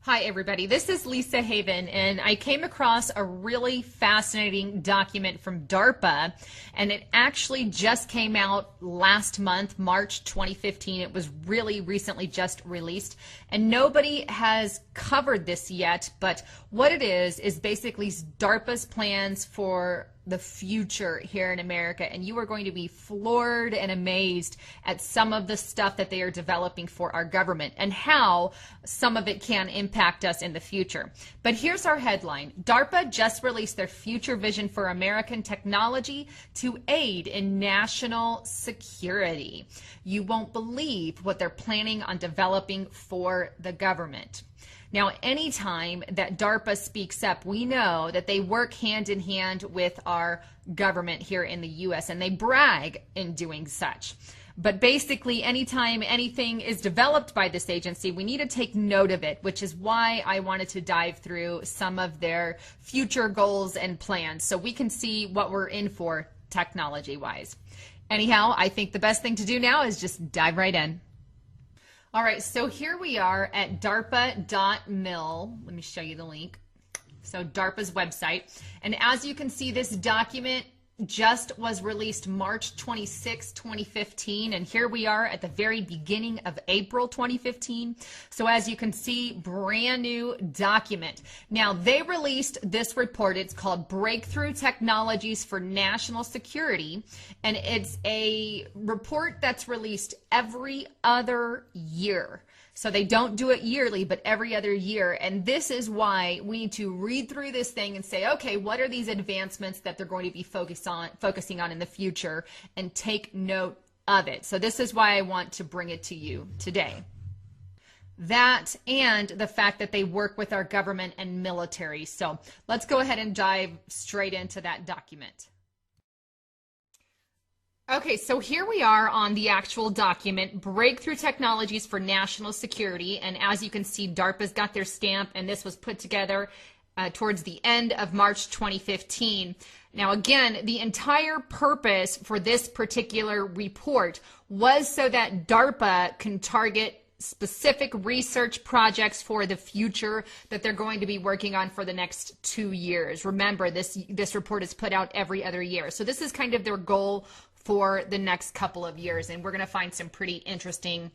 Hi everybody, this is LizaHaven, and I came across a really fascinating document from DARPA, and it actually just came out last month, March 2015. It was really recently just released, and nobody has covered this yet, but what it is basically DARPA's plans for the future here in America, and you are going to be floored and amazed at some of the stuff that they are developing for our government and how some of it can impact us in the future. But here's our headline. DARPA just released their future vision for American technology to aid in national security. You won't believe what they're planning on developing for the government. Now, anytime that DARPA speaks up, we know that they work hand in hand with our government here in the U.S., and they brag in doing such. But basically, anytime anything is developed by this agency, we need to take note of it, which is why I wanted to dive through some of their future goals and plans so we can see what we're in for technology-wise. Anyhow, I think the best thing to do now is just dive right in. All right, so here we are at darpa.mil. Let me show you the link. So DARPA's website. And as you can see, this document just was released March 26, 2015. And here we are at the very beginning of April 2015. So as you can see, brand new document. Now, they released this report. It's called Breakthrough Technologies for National Security. And it's a report that's released every other year. So they don't do it yearly, but every other year. And this is why we need to read through this thing and say, okay, what are these advancements that they're going to be focusing on in the future, and take note of it. So this is why I want to bring it to you today. That and the fact that they work with our government and military. So let's go ahead and dive straight into that document. Okay, so here we are on the actual document, Breakthrough Technologies for National Security, and as you can see, DARPA's got their stamp, and this was put together towards the end of March 2015. Now again, the entire purpose for this particular report was so that DARPA can target specific research projects for the future that they're going to be working on for the next 2 years. Remember, this report is put out every other year. So this is kind of their goal for the next couple of years, and we're going to find some pretty interesting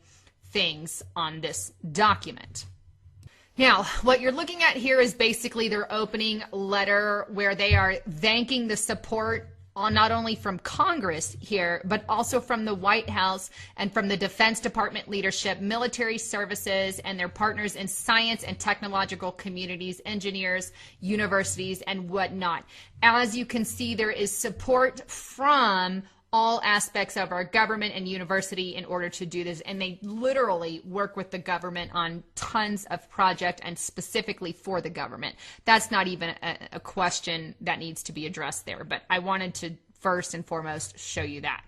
things on this document. Now, what you're looking at here is basically their opening letter, where they are thanking the support not only from Congress here, but also from the White House and from the Defense Department leadership, military services, and their partners in science and technological communities, engineers, universities, and whatnot. As you can see, there is support from all aspects of our government and university in order to do this, and they literally work with the government on tons of projects and specifically for the government. That's not even a question that needs to be addressed there, but I wanted to first and foremost show you that.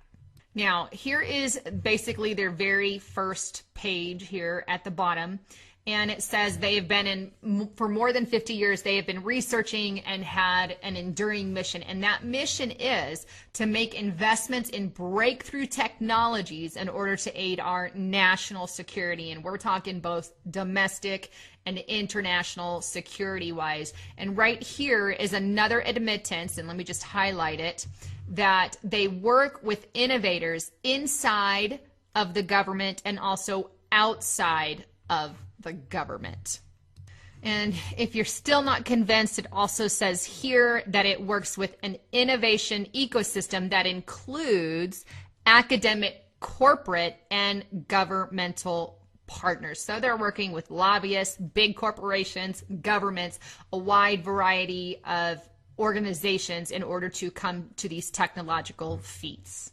Now, here is basically their very first page here at the bottom. And it says they have been for more than 50 years, they have been researching and had an enduring mission. And that mission is to make investments in breakthrough technologies in order to aid our national security. And we're talking both domestic and international security-wise. And right here is another admittance, and let me just highlight it, that they work with innovators inside of the government and also outside of the government. And if you're still not convinced, it also says here that it works with an innovation ecosystem that includes academic, corporate, and governmental partners. So they're working with lobbyists, big corporations, governments, a wide variety of organizations in order to come to these technological feats.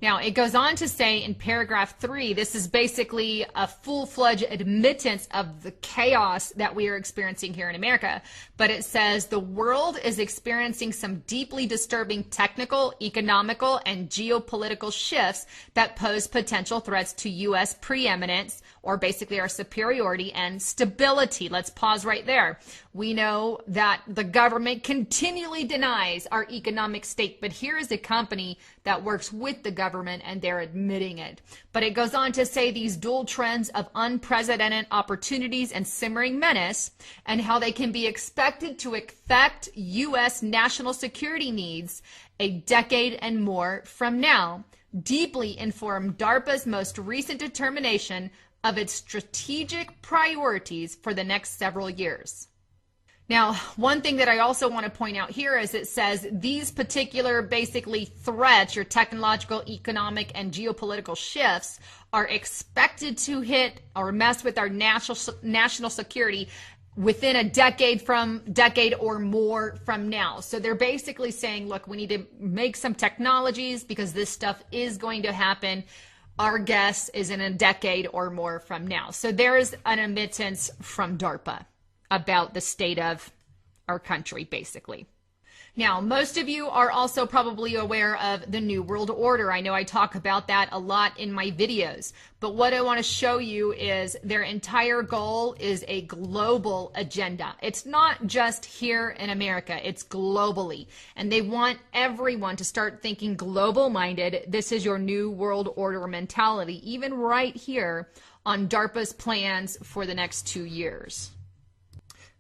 Now, it goes on to say in paragraph 3, this is basically a full-fledged admittance of the chaos that we are experiencing here in America. But it says the world is experiencing some deeply disturbing technical, economical, and geopolitical shifts that pose potential threats to U.S. preeminence, or basically our superiority and stability. Let's pause right there. We know that the government continually denies our economic state, but here is a company that works with the government government, and they're admitting it. But it goes on to say these dual trends of unprecedented opportunities and simmering menace, and how they can be expected to affect U.S. national security needs a decade and more from now, deeply inform DARPA's most recent determination of its strategic priorities for the next several years. Now, one thing that I also want to point out here is it says these particular basically threats, your technological, economic, and geopolitical shifts, are expected to hit or mess with our national security within a decade or more from now. So they're basically saying, look, we need to make some technologies because this stuff is going to happen. Our guess is in a decade or more from now. So there is an admittance from DARPA about the state of our country, basically. Now, most of you are also probably aware of the New World Order. I know I talk about that a lot in my videos, but what I want to show you is their entire goal is a global agenda. It's not just here in America, it's globally. And they want everyone to start thinking global-minded. This is your New World Order mentality, even right here on DARPA's plans for the next 2 years.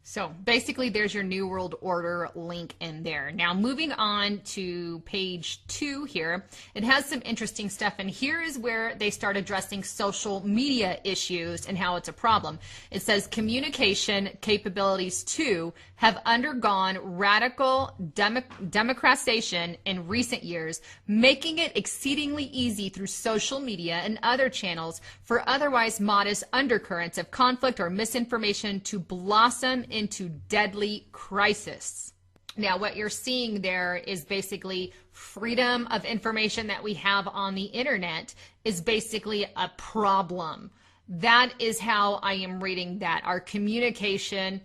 So basically there's your New World Order link in there. Now moving on to page 2 here, it has some interesting stuff, and here is where they start addressing social media issues and how it's a problem. It says communication capabilities too have undergone radical democratization in recent years, making it exceedingly easy through social media and other channels for otherwise modest undercurrents of conflict or misinformation to blossom into deadly crisis. Now, what you're seeing there is basically freedom of information that we have on the internet is basically a problem. That is how I am reading that. Our communication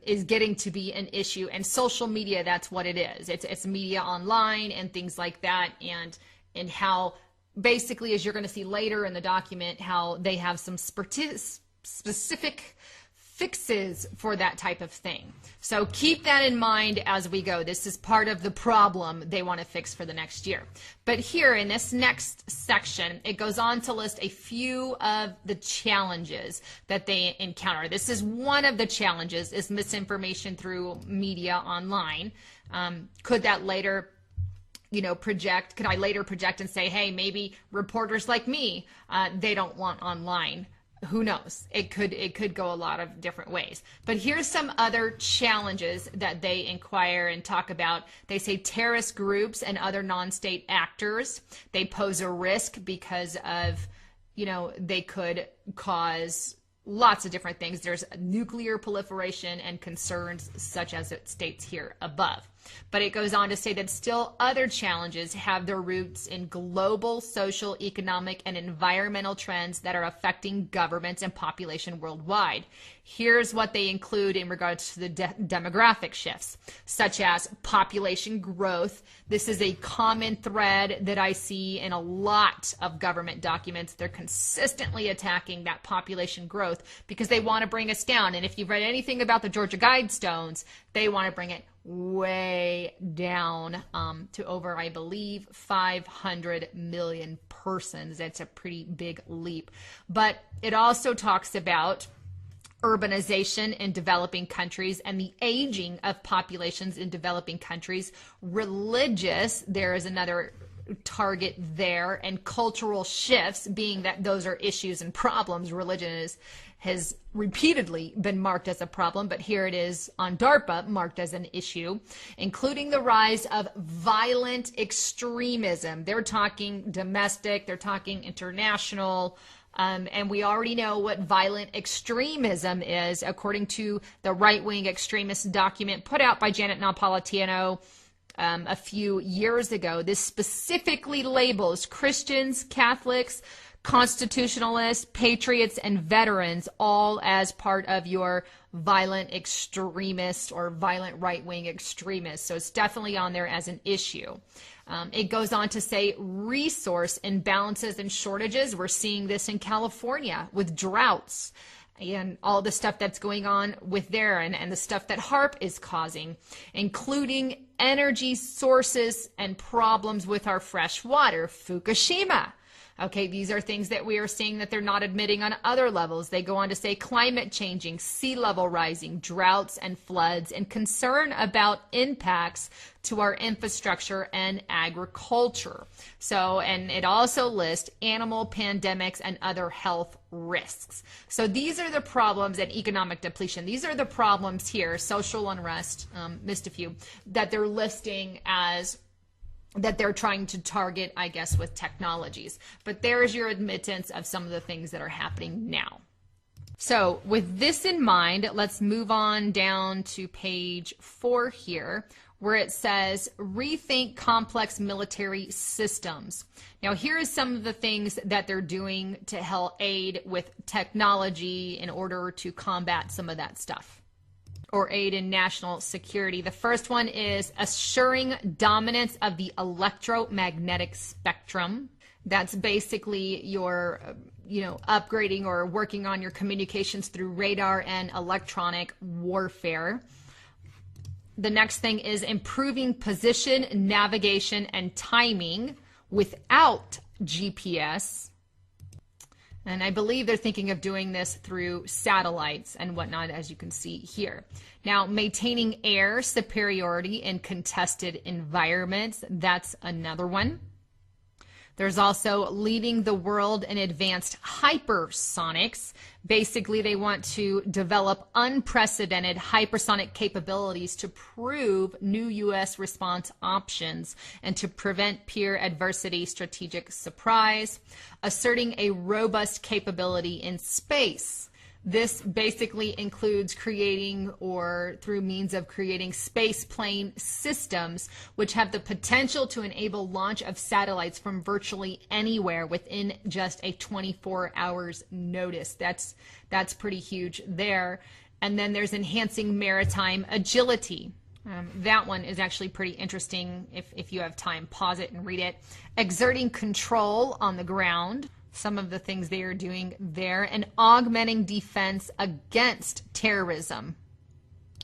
is getting to be an issue, and social media, that's what it is. It's media online and things like that, and how basically, as you're going to see later in the document, how they have some specific fixes for that type of thing. So keep that in mind as we go. This is part of the problem they want to fix for the next year. But here in this next section, it goes on to list a few of the challenges that they encounter. This is one of the challenges, is misinformation through media online. Could that later could I later project and say, hey, maybe reporters like me, they don't want online? Who knows? It could go a lot of different ways. But here's some other challenges that they inquire and talk about. They say terrorist groups and other non-state actors, they pose a risk because of, they could cause lots of different things. There's nuclear proliferation and concerns such as it states here above. But it goes on to say that still other challenges have their roots in global social, economic, and environmental trends that are affecting governments and population worldwide. Here's what they include in regards to the demographic shifts, such as population growth. This is a common thread that I see in a lot of government documents. They're consistently attacking that population growth because they want to bring us down. And if you've read anything about the Georgia Guidestones, they want to bring it way down to over, I believe, 500 million persons. That's a pretty big leap. But it also talks about urbanization in developing countries and the aging of populations in developing countries. Religious, there is another target there, and cultural shifts, being that those are issues and problems. Religion has repeatedly been marked as a problem, but here it is on DARPA marked as an issue, including the rise of violent extremism. They're talking domestic, they're talking international, and we already know what violent extremism is, according to the right-wing extremist document put out by Janet Napolitano a few years ago. This specifically labels Christians, Catholics, constitutionalists, patriots, and veterans all as part of your violent extremists or violent right-wing extremists. So it's definitely on there as an issue. It goes on to say resource imbalances and shortages. We're seeing this in California with droughts and all the stuff that's going on with there, and the stuff that HAARP is causing, including energy sources and problems with our fresh water. Fukushima. Okay, these are things that we are seeing that they're not admitting on other levels. They go on to say climate changing, sea level rising, droughts and floods, and concern about impacts to our infrastructure and agriculture. So, and it also lists animal pandemics and other health risks. So these are the problems, and economic depletion. These are the problems here, social unrest, missed a few, that they're listing as that they're trying to target, I guess, with technologies. But there's your admittance of some of the things that are happening now. So with this in mind, let's move on down to page 4 here, where it says, rethink complex military systems. Now, here is some of the things that they're doing to help aid with technology in order to combat some of that stuff, or aid in national security. The first one is assuring dominance of the electromagnetic spectrum. That's basically your, upgrading or working on your communications through radar and electronic warfare. The next thing is improving position, navigation, and timing without GPS. And I believe they're thinking of doing this through satellites and whatnot, as you can see here. Now, maintaining air superiority in contested environments, that's another one. There's also leading the world in advanced hypersonics. Basically, they want to develop unprecedented hypersonic capabilities to prove new U.S. response options and to prevent peer adversity, strategic surprise. Asserting a robust capability in space. This basically includes creating, or through means of creating, space plane systems which have the potential to enable launch of satellites from virtually anywhere within just a 24 hours notice. That's pretty huge there. And then there's enhancing maritime agility. That one is actually pretty interesting. If you have time, pause it and read it. Exerting control on the ground. Some of the things they are doing there, and augmenting defense against terrorism.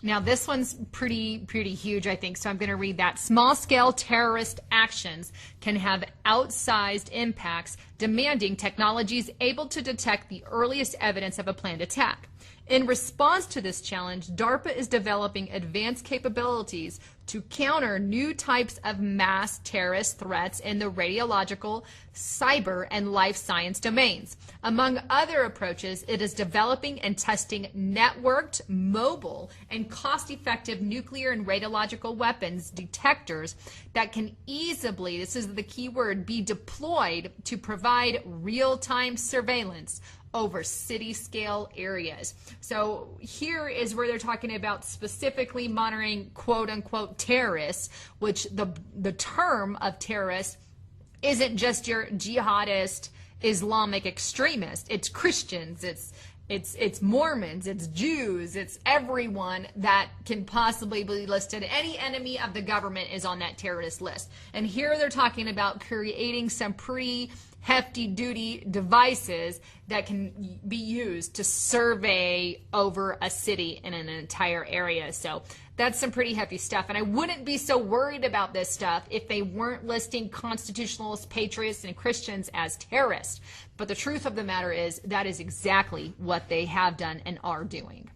Now, this one's pretty huge, I think, so I'm going to read that. Small-scale terrorist actions can have outsized impacts, demanding technologies able to detect the earliest evidence of a planned attack. In response to this challenge, DARPA is developing advanced capabilities to counter new types of mass terrorist threats in the radiological, cyber, and life science domains. Among other approaches, it is developing and testing networked, mobile, and cost-effective nuclear and radiological weapons detectors that can easily, this is the key word, be deployed to provide real-time surveillance over city-scale areas. So here is where they're talking about specifically monitoring quote-unquote terrorists, which the term of terrorist isn't just your jihadist Islamic extremist. It's Christians, it's Mormons, it's Jews, it's everyone that can possibly be listed. Any enemy of the government is on that terrorist list. And here they're talking about creating some pretty hefty duty devices that can be used to survey over a city in an entire area. So that's some pretty hefty stuff. And I wouldn't be so worried about this stuff if they weren't listing constitutionalists, patriots, and Christians as terrorists. But the truth of the matter is that is exactly what they have done and are doing.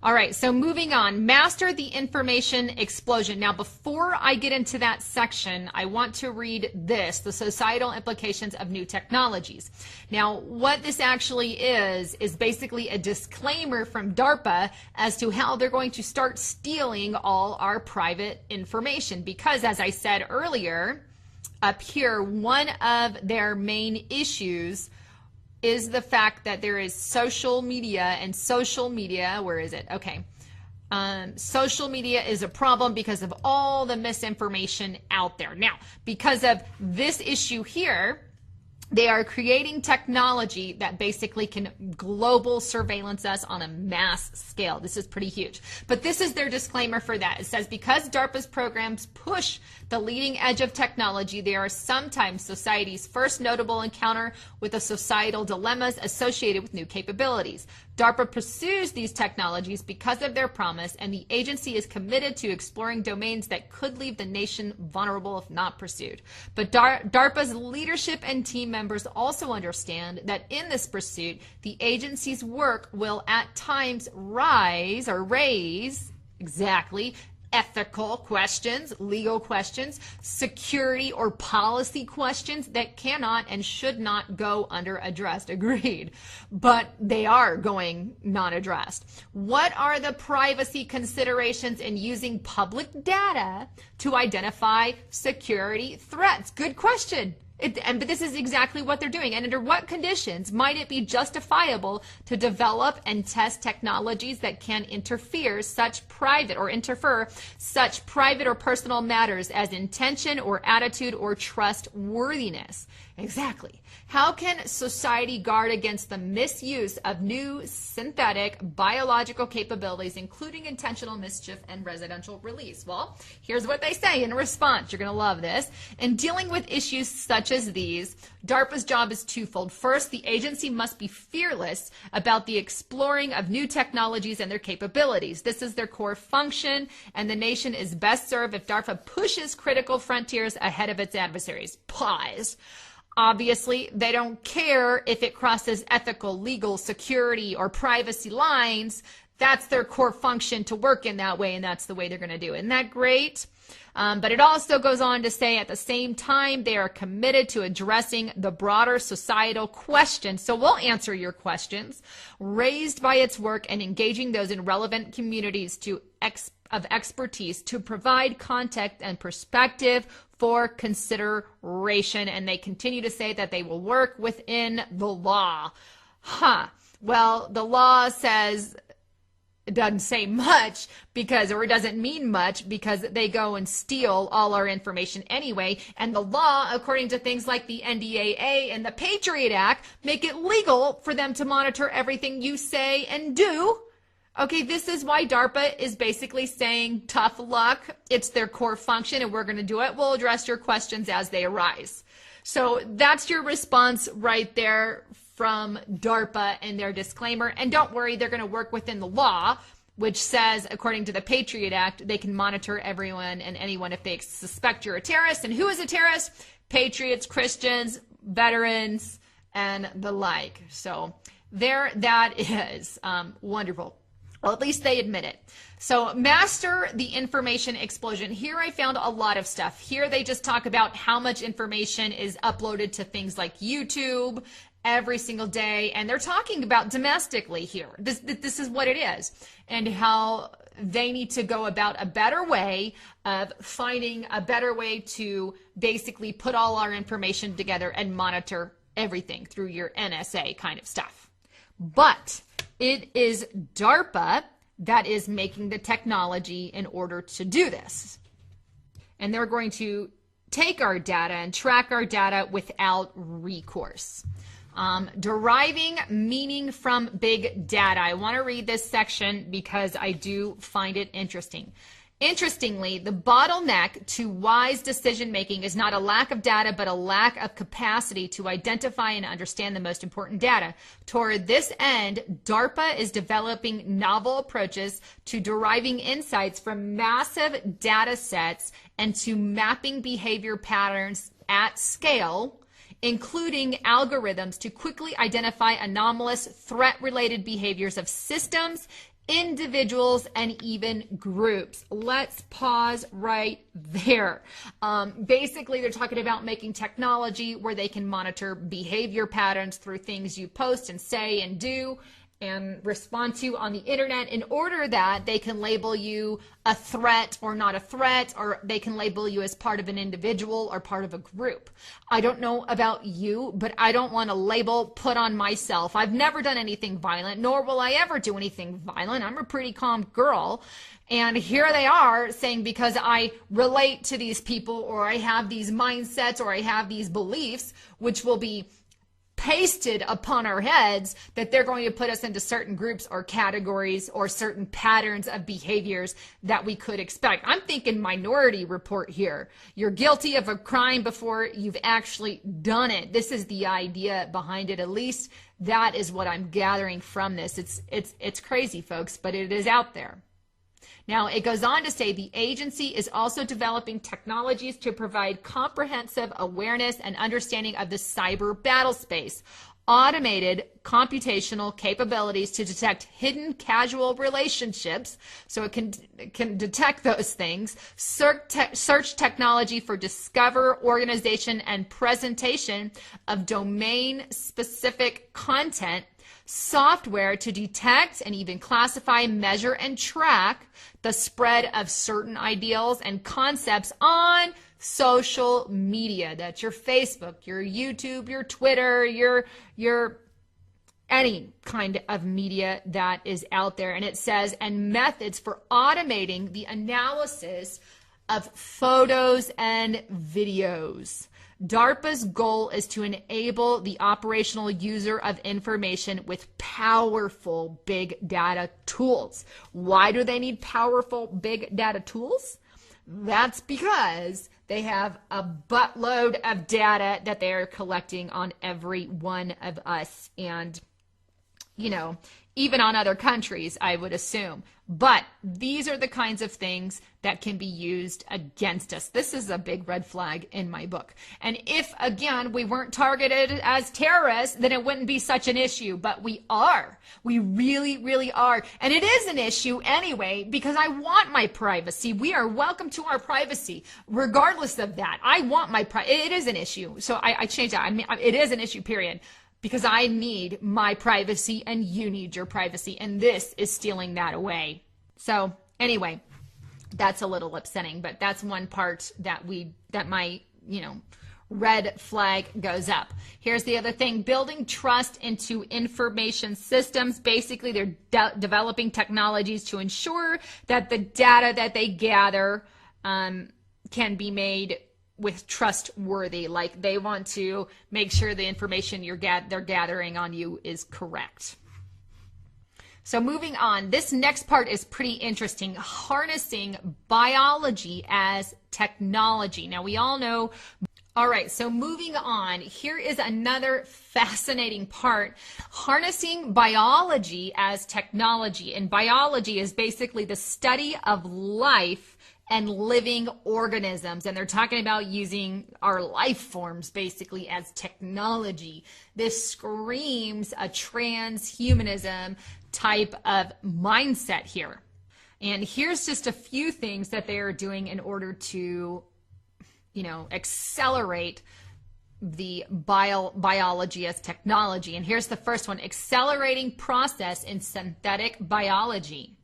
All right, so moving on, master the information explosion. Now, before I get into that section, I want to read this, the societal implications of new technologies. Now, what this actually is basically a disclaimer from DARPA as to how they're going to start stealing all our private information. Because, as I said earlier, up here, one of their main issues is the fact that there is social media, and social media, where is it? Okay. Social media is a problem because of all the misinformation out there. Now, because of this issue here, They are creating technology that basically can global surveillance us on a mass scale. This is pretty huge. But this is their disclaimer for that. It says, because DARPA's programs push the leading edge of technology, they are sometimes society's first notable encounter with the societal dilemmas associated with new capabilities. DARPA pursues these technologies because of their promise, and the agency is committed to exploring domains that could leave the nation vulnerable if not pursued. But DARPA's leadership and team members also understand that in this pursuit, the agency's work will at times raise exactly ethical questions, legal questions, security or policy questions that cannot and should not go under-addressed. Agreed. But they are going non-addressed. What are the privacy considerations in using public data to identify security threats? Good question. But this is exactly what they're doing. And under what conditions might it be justifiable to develop and test technologies that can infer such private or personal matters as intention or attitude or trustworthiness? Exactly. How can society guard against the misuse of new synthetic biological capabilities, including intentional mischief and residential release? Well, here's what they say in response. You're going to love this. In dealing with issues such as these, DARPA's job is twofold. First, the agency must be fearless about the exploring of new technologies and their capabilities. This is their core function, and the nation is best served if DARPA pushes critical frontiers ahead of its adversaries. Pause. Obviously, they don't care if it crosses ethical, legal, security, or privacy lines. That's their core function, to work in that way, and that's the way they're going to do it. Isn't that great? But it also goes on to say, at the same time, they are committed to addressing the broader societal questions. So we'll answer your questions raised by its work and engaging those in relevant communities of expertise to provide context and perspective for consideration. And they continue to say that they will work within the law. Well, the law says, it doesn't say much or it doesn't mean much, because they go and steal all our information anyway. And the law, according to things like the NDAA and the Patriot Act, make it legal for them to monitor everything you say and do. Okay, this is why DARPA is basically saying, tough luck. It's their core function and we're going to do it. We'll address your questions as they arise. So that's your response right there from DARPA and their disclaimer. And don't worry, they're going to work within the law, which says, according to the Patriot Act, they can monitor everyone and anyone if they suspect you're a terrorist. And who is a terrorist? Patriots, Christians, veterans, and the like. So there that is. Wonderful. Well, at least they admit it. So master the information explosion. Here I found a lot of stuff. Here they just talk about how much information is uploaded to things like YouTube every single day. And they're talking about domestically here. This is what it is. And how they need to go about a better way of finding a better way to basically put all our information together and monitor everything through your NSA kind of stuff. But it is DARPA that is making the technology in order to do this. And they're going to take our data and track our data without recourse. Deriving meaning from big data. I want to read this section because I do find it interesting. Interestingly, the bottleneck to wise decision-making is not a lack of data, but a lack of capacity to identify and understand the most important data. Toward this end, DARPA is developing novel approaches to deriving insights from massive data sets and to mapping behavior patterns at scale, including algorithms to quickly identify anomalous threat-related behaviors of systems, individuals, and even groups. Let's pause right there. Basically, they're talking about making technology where they can monitor behavior patterns through things you post and say and do and respond to on the internet, in order that they can label you a threat or not a threat, or they can label you as part of an individual or part of a group. I don't know about you, but I don't want a label put on myself. I've never done anything violent, nor will I ever do anything violent. I'm a pretty calm girl. And here they are saying, because I relate to these people, or I have these mindsets, or I have these beliefs, which will be pasted upon our heads that they're going to put us into certain groups or categories or certain patterns of behaviors that we could expect. I'm thinking Minority Report here. You're guilty of a crime before you've actually done it. This is the idea behind it. At least that is what I'm gathering from this. It's crazy, folks, but it is out there. Now, it goes on to say the agency is also developing technologies to provide comprehensive awareness and understanding of the cyber battle space, automated computational capabilities to detect hidden casual relationships, so it can detect those things, search technology for discover, organization, and presentation of domain-specific content, software to detect and even classify, measure, and track the spread of certain ideals and concepts on social media. That's your Facebook, your YouTube, your Twitter, your any kind of media that is out there. And it says, and methods for automating the analysis of photos and videos. DARPA's goal is to enable the operational user of information with powerful big data tools. Why do they need powerful big data tools? That's because they have a buttload of data that they are collecting on every one of us and, you know, even on other countries, I would assume. But these are the kinds of things that can be used against us. This is a big red flag in my book. And if, again, we weren't targeted as terrorists, then it wouldn't be such an issue. But we are. We really, really are. And it is an issue anyway, because I want my privacy. We are welcome to our privacy, regardless of that. I want my privacy. It is an issue. So I changed that. I mean, it is an issue, period. Because I need my privacy and you need your privacy. And this is stealing that away. So anyway, that's a little upsetting, but that's one part that my, red flag goes up. Here's the other thing, building trust into information systems. Basically, they're developing technologies to ensure that the data that they gather can be made with trustworthy. Like they want to make sure the information they're gathering on you is correct. So moving on, this next part is pretty interesting. Harnessing biology as technology. Now we all know. All right, so moving on, here is another fascinating part. Harnessing biology as technology. And biology is basically the study of life and living organisms. And they're talking about using our life forms basically as technology. This screams a transhumanism type of mindset here. And here's just a few things that they are doing in order to, accelerate the biology as technology. And here's the first one, accelerating process in synthetic biology.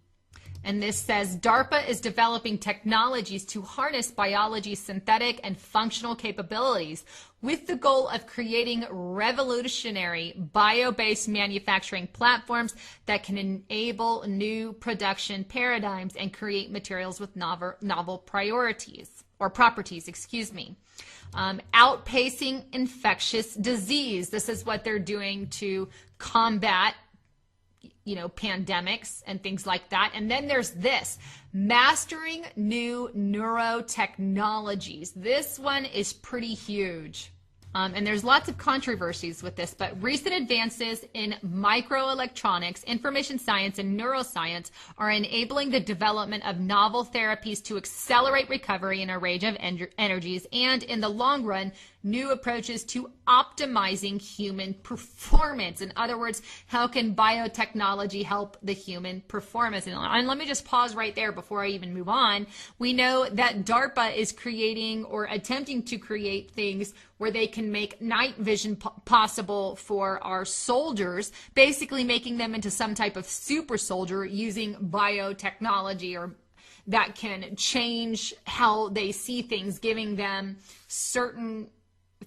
And this says, DARPA is developing technologies to harness biology's synthetic and functional capabilities with the goal of creating revolutionary bio-based manufacturing platforms that can enable new production paradigms and create materials with novel properties. Outpacing infectious disease. This is what they're doing to combat pandemics and things like that. And then there's this, mastering new neurotechnologies. This one is pretty huge. And there's lots of controversies with this, but recent advances in microelectronics, information science, and neuroscience are enabling the development of novel therapies to accelerate recovery in a range of energies, and in the long run, new approaches to optimizing human performance. In other words, how can biotechnology help the human performance? And let me just pause right there before I even move on. We know that DARPA is creating or attempting to create things where they can make night vision possible for our soldiers, basically making them into some type of super soldier using biotechnology or that can change how they see things, giving them certain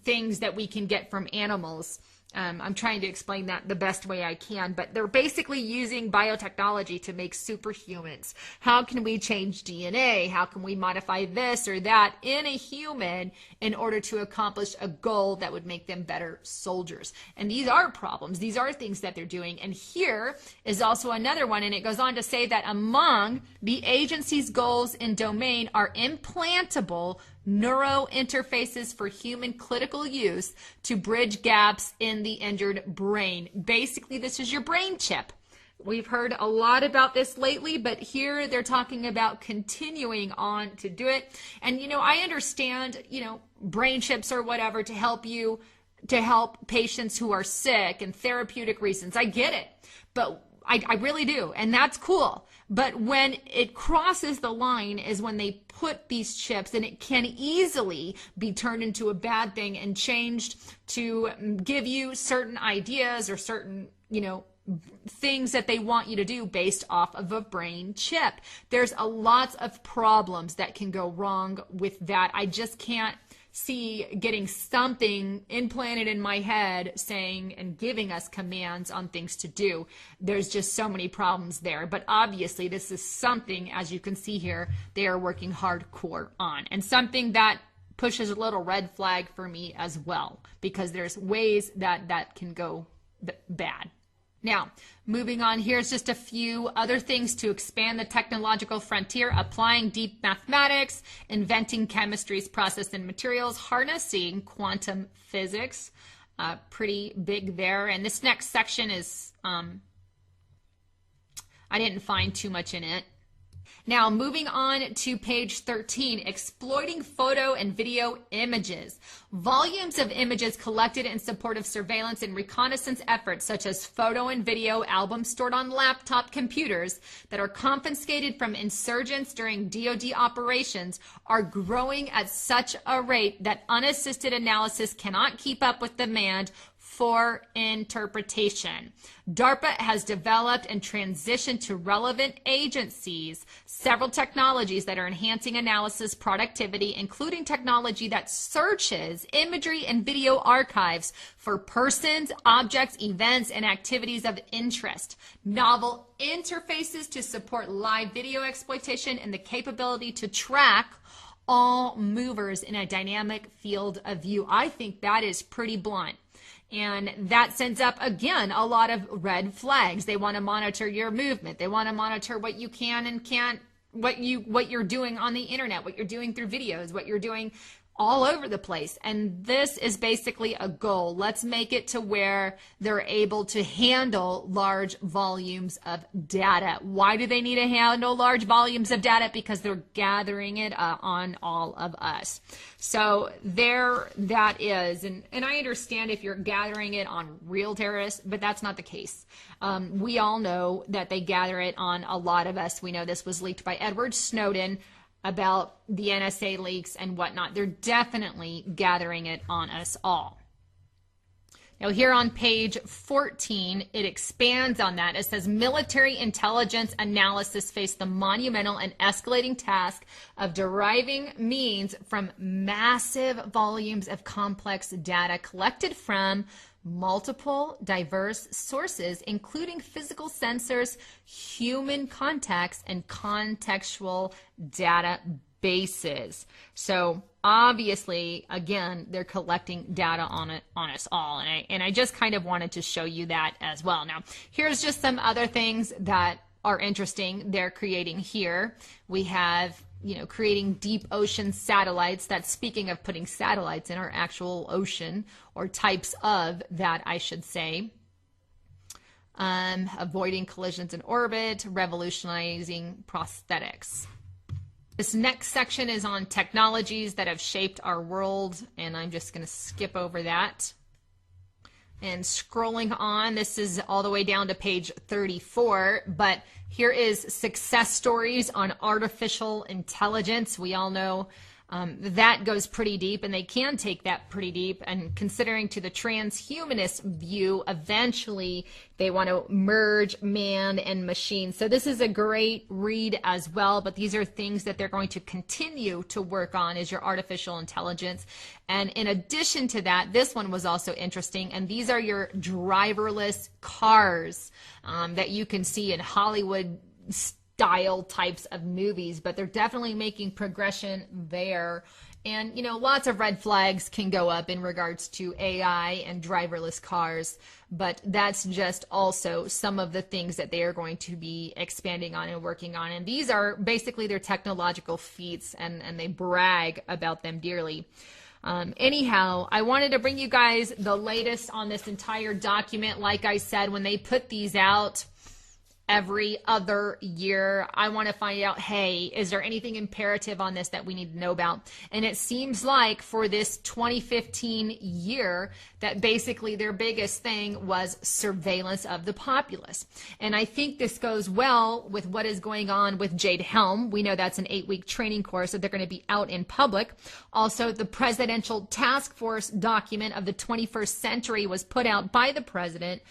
things that we can get from animals I'm trying to explain that the best way I can, but they're basically using biotechnology to make superhumans. How can we change DNA? How can we modify this or that in a human in order to accomplish a goal that would make them better soldiers? And these are problems. These are things that they're doing. And here is also another one, and it goes on to say that among the agency's goals in domain are implantable neuro interfaces for human clinical use to bridge gaps in the injured brain. Basically, this is your brain chip. We've heard a lot about this lately, but here they're talking about continuing on to do it. And, I understand, brain chips or whatever to help patients who are sick and therapeutic reasons. I get it, but I really do. And that's cool. But when it crosses the line is when they put these chips, and it can easily be turned into a bad thing and changed to give you certain ideas or certain, things that they want you to do based off of a brain chip. There's a lots of problems that can go wrong with that. I just can't see getting something implanted in my head saying and giving us commands on things to do. There's just so many problems there. But obviously this is something, as you can see here, they are working hardcore on, and something that pushes a little red flag for me as well, because there's ways that can go bad. Now, moving on, here's just a few other things to expand the technological frontier: applying deep mathematics, inventing chemistry's process and materials, harnessing quantum physics. Pretty big there. And this next section is, I didn't find too much in it. Now, moving on to page 13, exploiting photo and video images. Volumes of images collected in support of surveillance and reconnaissance efforts, such as photo and video albums stored on laptop computers that are confiscated from insurgents during DoD operations, are growing at such a rate that unassisted analysis cannot keep up with demand for interpretation. DARPA has developed and transitioned to relevant agencies several technologies that are enhancing analysis productivity, including technology that searches imagery and video archives for persons, objects, events, and activities of interest, novel interfaces to support live video exploitation, and the capability to track all movers in a dynamic field of view. I think that is pretty blunt. And that sends up, again, a lot of red flags. They want to monitor your movement. They want to monitor what you can and can't, what you're doing on the internet, what you're doing through videos, what you're doing all over the place. And this is basically a goal. Let's make it to where they're able to handle large volumes of data. Why do they need to handle large volumes of data? Because they're gathering it on all of us. So there that is. And I understand if you're gathering it on real terrorists, but that's not the case. We all know that they gather it on a lot of us. We know this was leaked by Edward Snowden about the NSA leaks and whatnot. They're definitely gathering it on us all. Now here on page 14, it expands on that. It says military intelligence analysis face the monumental and escalating task of deriving means from massive volumes of complex data collected from multiple diverse sources, including physical sensors, human contacts, and contextual databases. So obviously, again, they're collecting data on us all, and I just kind of wanted to show you that as well. Now, here's just some other things that are interesting they're creating here. We have creating deep ocean satellites. That's, speaking of putting satellites in our actual ocean, or types of that, I should say. Avoiding collisions in orbit, revolutionizing prosthetics. This next section is on technologies that have shaped our world, and I'm just going to skip over that. And scrolling on, this is all the way down to page 34, but here is success stories on artificial intelligence. We all know That goes pretty deep, and they can take that pretty deep. And considering to the transhumanist view, eventually they want to merge man and machine. So this is a great read as well, but these are things that they're going to continue to work on, is your artificial intelligence. And in addition to that, this one was also interesting, and these are your driverless cars that you can see in Hollywood style types of movies, but they're definitely making progression there. And, you know, lots of red flags can go up in regards to AI and driverless cars, but that's just also some of the things that they are going to be expanding on and working on. And these are basically their technological feats, and they brag about them dearly. Anyhow, I wanted to bring you guys the latest on this entire document. Like I said, when they put these out every other year, I want to find out, hey, is there anything imperative on this that we need to know about? And it seems like for this 2015 year that basically their biggest thing was surveillance of the populace. And I think this goes well with what is going on with Jade Helm. We know that's an 8-week training course that they're going to be out in public. Also, the presidential task force document of the 21st century was put out by the president,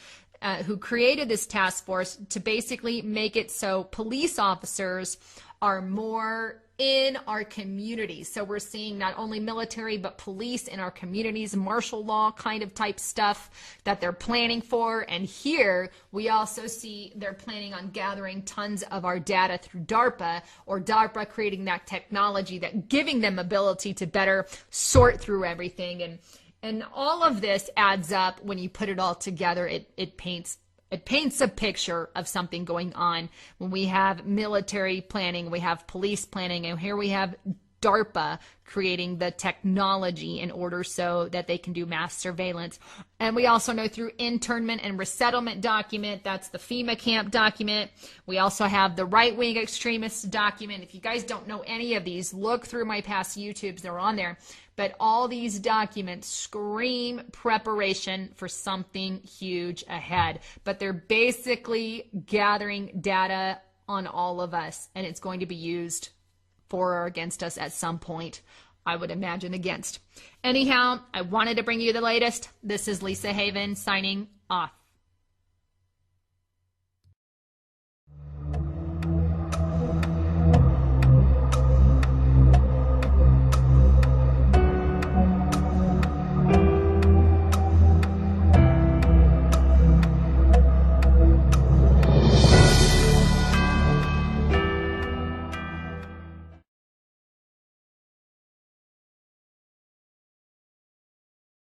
who created this task force to basically make it so police officers are more in our communities. So we're seeing not only military, but police in our communities, martial law kind of type stuff that they're planning for. And here we also see they're planning on gathering tons of our data through DARPA, or DARPA creating that technology that giving them ability to better sort through everything. And all of this adds up. When you put it all together, it paints a picture of something going on. When we have military planning, we have police planning, and here we have DARPA creating the technology in order so that they can do mass surveillance. And we also know through internment and resettlement document, that's the FEMA camp document. We also have the right-wing extremists document. If you guys don't know any of these, look through my past YouTubes, they're on there. But all these documents scream preparation for something huge ahead. But they're basically gathering data on all of us, and it's going to be used for or against us at some point. I would imagine against. Anyhow, I wanted to bring you the latest. This is LizaHaven signing off.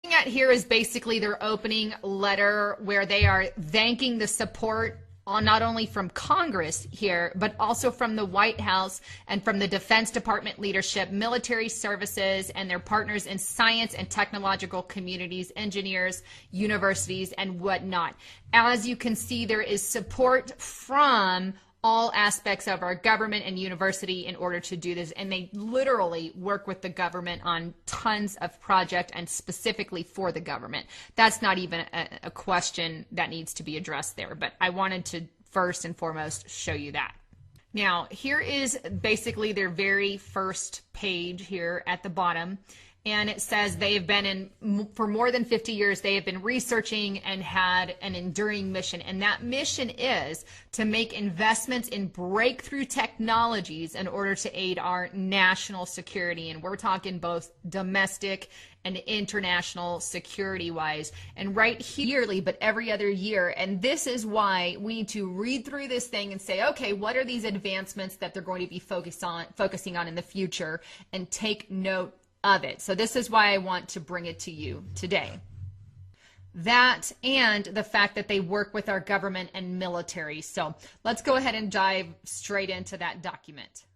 At here is basically their opening letter, where they are thanking the support not only from Congress here, but also from the White House and from the Defense Department leadership, military services, and their partners in science and technological communities, engineers, universities, and whatnot. As you can see, there is support from all aspects of our government and university in order to do this. And they literally work with the government on tons of projects, and specifically for the government. That's not even a question that needs to be addressed there. But I wanted to first and foremost show you that. Now, here is basically their very first page here at the bottom. And it says they have been for more than 50 years, they have been researching and had an enduring mission. And that mission is to make investments in breakthrough technologies in order to aid our national security. And we're talking both domestic and international security wise. And right here, but every other year. And this is why we need to read through this thing and say, okay, what are these advancements that they're going to be focusing on in the future, and take note of it. So this is why I want to bring it to you today. That and the fact that they work with our government and military. So let's go ahead and dive straight into that document.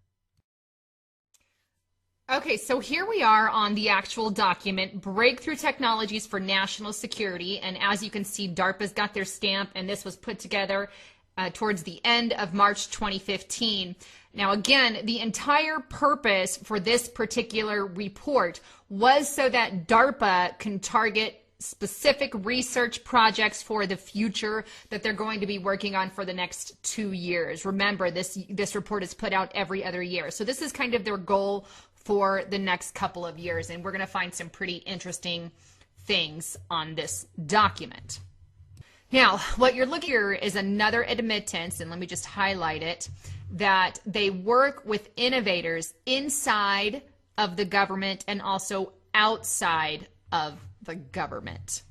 Okay, so here we are on the actual document, Breakthrough Technologies for National Security. And as you can see, DARPA's got their stamp, and this was put together towards the end of March 2015. Now, again, the entire purpose for this particular report was so that DARPA can target specific research projects for the future that they're going to be working on for the next 2 years. Remember, this report is put out every other year. So this is kind of their goal for the next couple of years. And we're going to find some pretty interesting things on this document. Now, what you're looking here is another admittance, and let me just highlight it, that they work with innovators inside of the government and also outside of the government.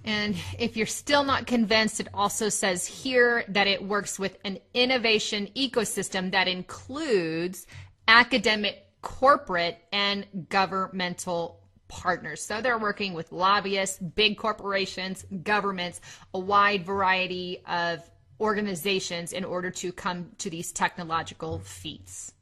And if you're still not convinced, it also says here that it works with an innovation ecosystem that includes academic, corporate, and governmental partners. So they're working with lobbyists, big corporations, governments, a wide variety of organizations in order to come to these technological feats.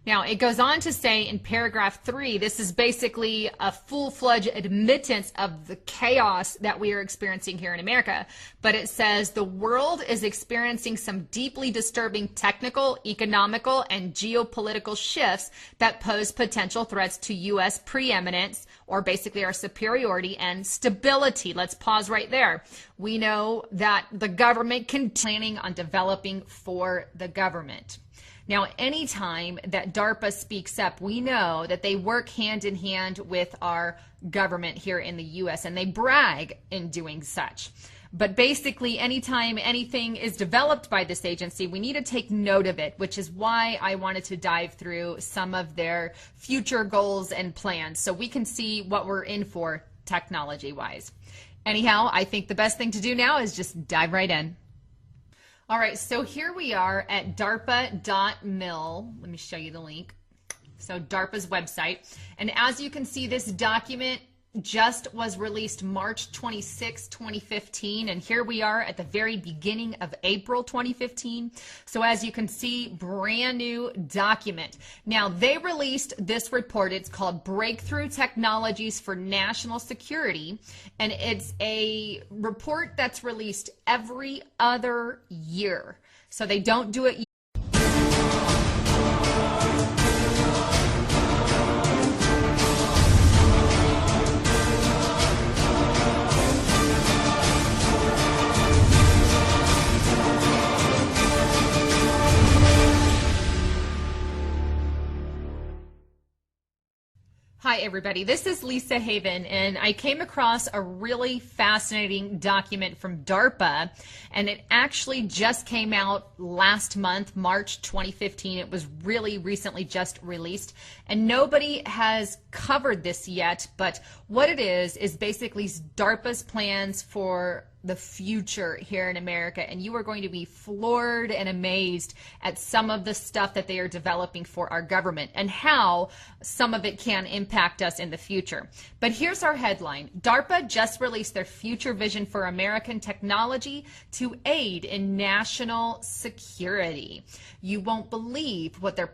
Now, it goes on to say in paragraph 3, this is basically a full-fledged admittance of the chaos that we are experiencing here in America. But it says the world is experiencing some deeply disturbing technical, economical, and geopolitical shifts that pose potential threats to U.S. preeminence, or basically our superiority and stability. Let's pause right there. We know that the government planning on developing for the government. Now, anytime that DARPA speaks up, we know that they work hand in hand with our government here in the U.S., and they brag in doing such. But basically, anytime anything is developed by this agency, we need to take note of it, which is why I wanted to dive through some of their future goals and plans so we can see what we're in for technology-wise. Anyhow, I think the best thing to do now is just dive right in. All right, so here we are at darpa.mil. Let me show you the link. So DARPA's website. And as you can see, this document just was released March 26, 2015. And here we are at the very beginning of April 2015. So as you can see, brand new document. Now, they released this report. It's called Breakthrough Technologies for National Security. And it's a report that's released every other year. So they don't do it. Hi everybody, this is LizaHaven, and I came across a really fascinating document from DARPA, and it actually just came out last month, March 2015. It was really recently just released, and nobody has covered this yet, but what it is basically DARPA's plans for the future here in America, and you are going to be floored and amazed at some of the stuff that they are developing for our government and how some of it can impact us in the future. But here's our headline. DARPA just released their future vision for American technology to aid in national security. You won't believe what they're